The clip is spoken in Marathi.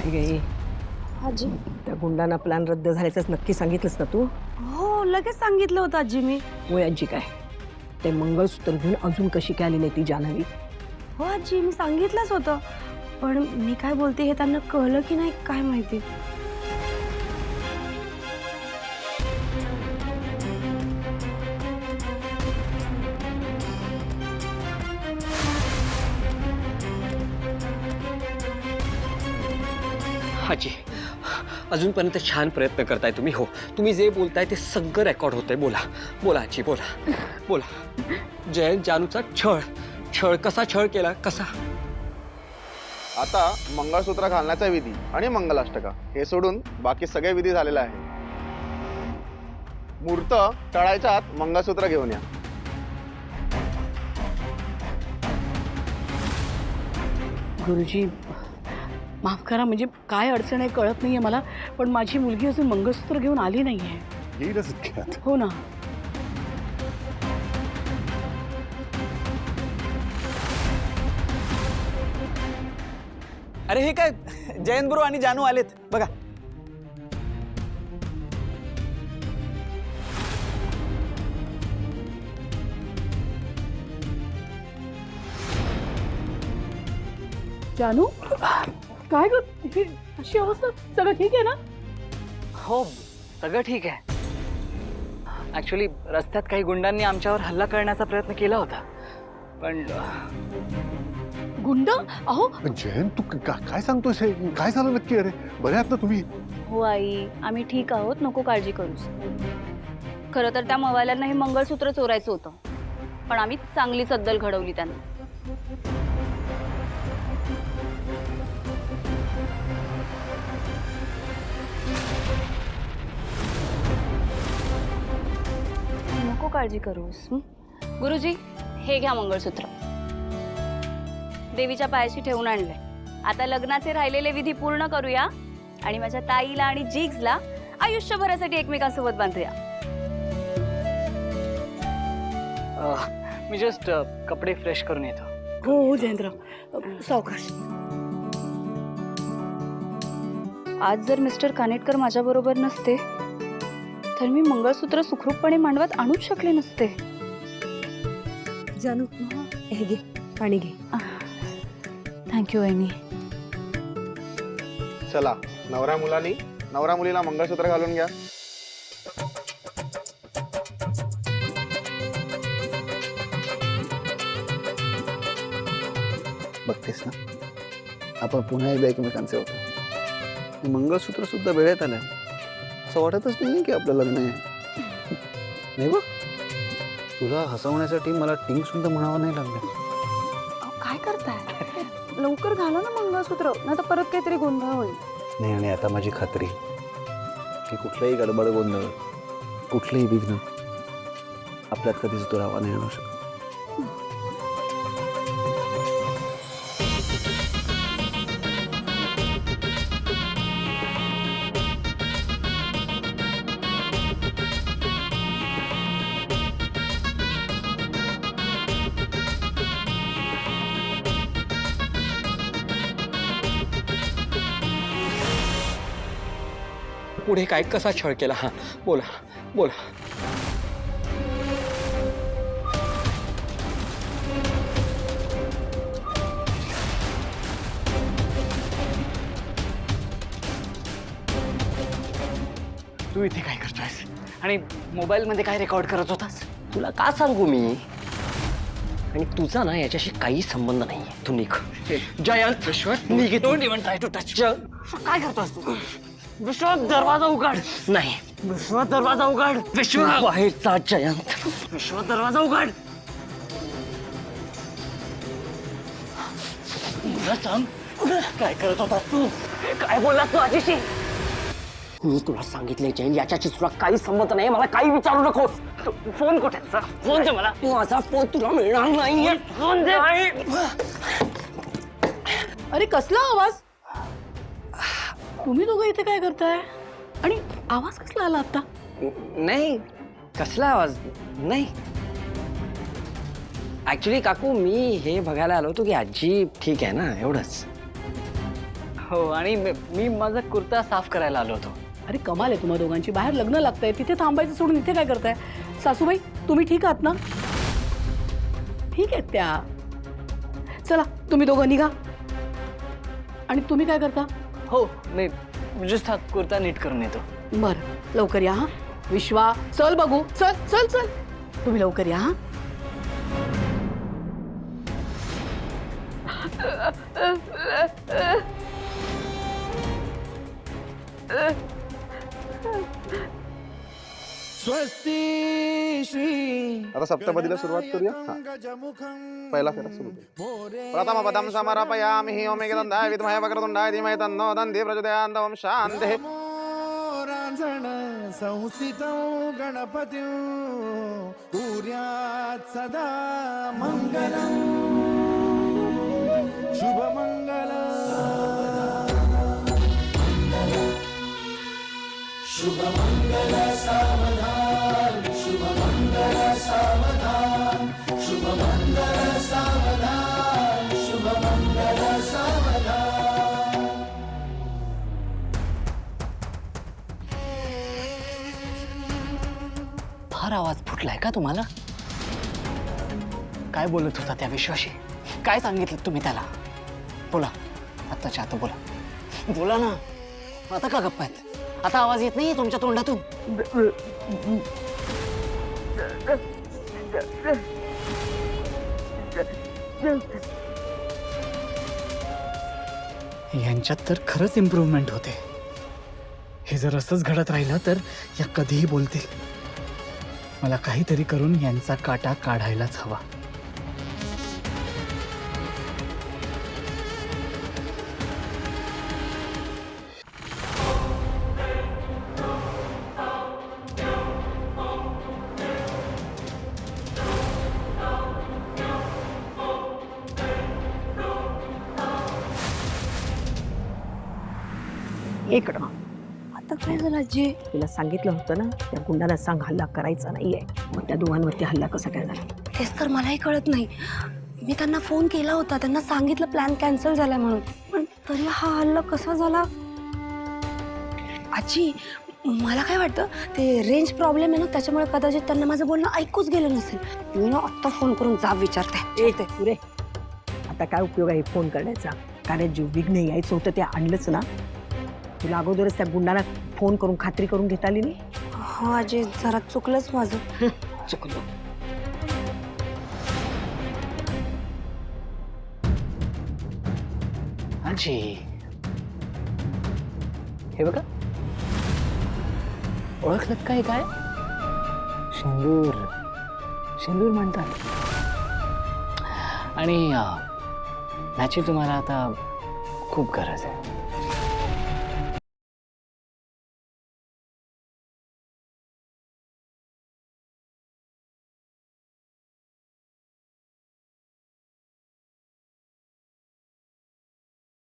ठीक आहे. आजी त्या गुंडांना प्लॅन रद्द झाल्याचंच नक्की सांगितलंस ना तू? हो लगेच सांगितलं होतं आजी मी. होय आजी, काय ते मंगळसूत्र घेऊन अजून कशी काय आली नाही ती जान्हवी? हो आजी मी सांगितलंच होतं, पण मी काय बोलते हे त्यांना कळलं की नाही काय माहिती. हाजी, अजूनपर्यंत छान प्रयत्न करताय तुम्ही. हो, तुम्ही जे बोलताय ते सगळं रेकॉर्ड होतंय. बोला बोला आजी, बोला बोला. जयंत जानूचा छळ, छळ कसा छळ केला, कसा? आता मंगळसूत्र घालण्याचा विधी आणि मंगलाष्टका हे सोडून बाकी सगळे विधी झालेले आहे. मुहूर्त टळायच्या आत मंगळसूत्र घेऊन या. गुरुजी माफ करा, म्हणजे काय अडचण आहे कळत नाहीये मला, पण माझी मुलगी अजून मंगळसूत्र घेऊन आली नाहीये. येईलच इतक्यात. हो ना. अरे हे काय, जयंत ब्रो आणि जानू आलेत बघा. जानू काय ग, ही अशी अवस्था, सगळं ठीक आहे ना? हो, सगळं ठीक आहे. ॲक्च्युली रस्त्यात काही गुंडांनी आमच्यावर हल्ला करण्याचा प्रयत्न केला होता, पण गुंड? अहो पण जयंत, तू काय सांगतोस? हे काय झालं नक्की? अरे बरे आहात ना तुम्ही? हो आई, आम्ही ठीक आहोत, नको काळजी करूस. खरं तर त्या मवाल्यांना हे मंगळसूत्र चोरायचं होतं, पण आम्ही चांगलीच अद्दल घडवली त्यांना. नको काळजी करूस. गुरुजी, हे घ्या मंगळसूत्र. देवीच्या पायाशी ठेवून आणलंय. आता लग्नाचे राहिलेले विधी पूर्ण करूया आणि माझ्या ताईला आणि जिग्सला आयुष्यभरासाठी एकमेकांसोबत बांधूया. मी जस्ट कपडे फ्रेश करून येतो. हो हो जयेंद्र, सावकाश. आज जर मिस्टर कानेटकर माझ्याबरोबर नसते तर मी मंगळसूत्र सुखरूपपणे मांडवात आणूच शकले नसते. जानू, हे घे, पाणी घे. थँक्यू वहिनी. चला, नवरा मुलीला मंगळसूत्र घालून घ्या. बघतेस ना, आपण पुन्हा एकदा एकमेकांचे होतो. मंगळसूत्र सुद्धा वेळेत आलंय. असं वाटतच नाही की आपलं लग्न आहे. नाही बघ, तुला हसवण्यासाठी मला टिंग सुद्धा म्हणावं नाही लागलं. काय करताय? लवकर घाला ना मंगळसूत्र, नाही तर परत काहीतरी गोंधळ होईल. नाही, आणि आता माझी खात्री की कुठलाही गडबड गोंधळ, कुठलंही विघ्न आपल्यात कधीच दुरावा नाही आणू शकत. पुढे काय, कसा छळ केला? हा, बोला बोला. तू इथे काय करतोयस आणि मोबाईलमध्ये काय रेकॉर्ड करत होतास? तुला का सांगू मी? आणि तुझा ना याच्याशी काही संबंध नाहीये. तू निघ. जयंत, निघ. Don't even try to touch. काय करतोस तू? विश्व, दरवाजा उघड. नाही, विश्व, दरवाजा उघड. विश्व, बाहेरचा जयंत. विश्व, दरवाजा उघड. मला सांग, काय करत होता तू? काय बोललास तू आजीशी? मी तुला सांगितले जैन, याच्याशी तुला काही संबंध नाही. मला काही विचारू नको. फोन कुठे? फोन दे मला. माझा फोन तुला मिळणार नाहीये. फोन दे. अरे कसला आवाज? तुम्ही दोघं इथे काय करताय? आणि आवाज कसला आला आता? नाही, कसला आवाज नाही. ऍक्च्युली काकू, मी हे बघायला आलो होतो की आजी ठीक आहे ना, एवढंच. हो आणि मी माझा कुर्ता साफ करायला आलो होतो. अरे कमाल आहे तुम्हा दोघांची. बाहेर लग्न लागतंय, तिथे थांबायचं सोडून इथे काय करताय? सासूबाई तुम्ही ठीक आहात ना? ठीक आहेत त्या. चला तुम्ही दोघं निघा. आणि तुम्ही काय करता? हो मी जस्ट हा कुर्ता नीट करून येतो. बरं लवकर या. हा विश्वा चल बघू. चल चल चल तुम्ही लवकर या. हा आता सप्तपदीला सुरुवात करूया. हा. पहिला फेरा सुरू करू. प्रथम पदम समर्पयामि हि ओमे गंधाय विद्महे वक्रतुंडाय धीमहि तन्नो दन्ति प्रचोदयात्. ओम शान्तिः. संस्थितौ गणपतिं कुर्यात् सदा मङ्गलम् शुभमङ्गलम् शुभमङ्गल सावधान शुभमङ्गल सावधान शुभमङ्गल सावधान शुभमङ्गल सावधान. फार आवाज फुटलाय का तुम्हाला? काय बोलत होता त्या विश्वाशी? काय सांगितलं तुम्ही त्याला? बोला, आत्ताच्या आता बोला. बोला ना. आता का गप्पा आहेत? आता आवाज येत नाहीये तुमच्या तोंडातून? यांच्यात तर खरंच इम्प्रूव्हमेंट होते. हे जर असंच घडत राहिलं तर या कधीही बोलतील. मला काहीतरी करून यांचा काटा काढायलाच हवा. इकडं आता काय झालं आजी? तुला सांगितलं होतं ना, त्या गुंडाला सांग हल्ला करायचा नाहीये. मग त्या दोघांवरती हल्ला कसा काय झाला? तेच तर मलाही कळत नाही. मी त्यांना फोन केला होता, त्यांना सांगितलं प्लॅन कॅन्सल झालाय म्हणून, पण तरी हा हल्ला कसा झाला? आजी मला काय वाटतं ते रेंज प्रॉब्लेम आहे ना, त्याच्यामुळे कदाचित त्यांना माझं बोलणं ऐकूच गेलं नसेल. मी ना आत्ता फोन करून जाब विचारते. पुरे आता काय उपयोग आहे फोन करण्याचा? कारण जे विघ्न यायचं होतं ते आणलंच ना. तुला अगोदरच त्या गुंडाला फोन करून खात्री करून घेता आली नाही? हो आजी, जरा चुकलंच माझं. चुकलं. आजी हे बघा, ओळखलत काय? काय शेंदूर. शेंदूर म्हणतात. आणि ह्याची तुम्हाला आता खूप गरज आहे.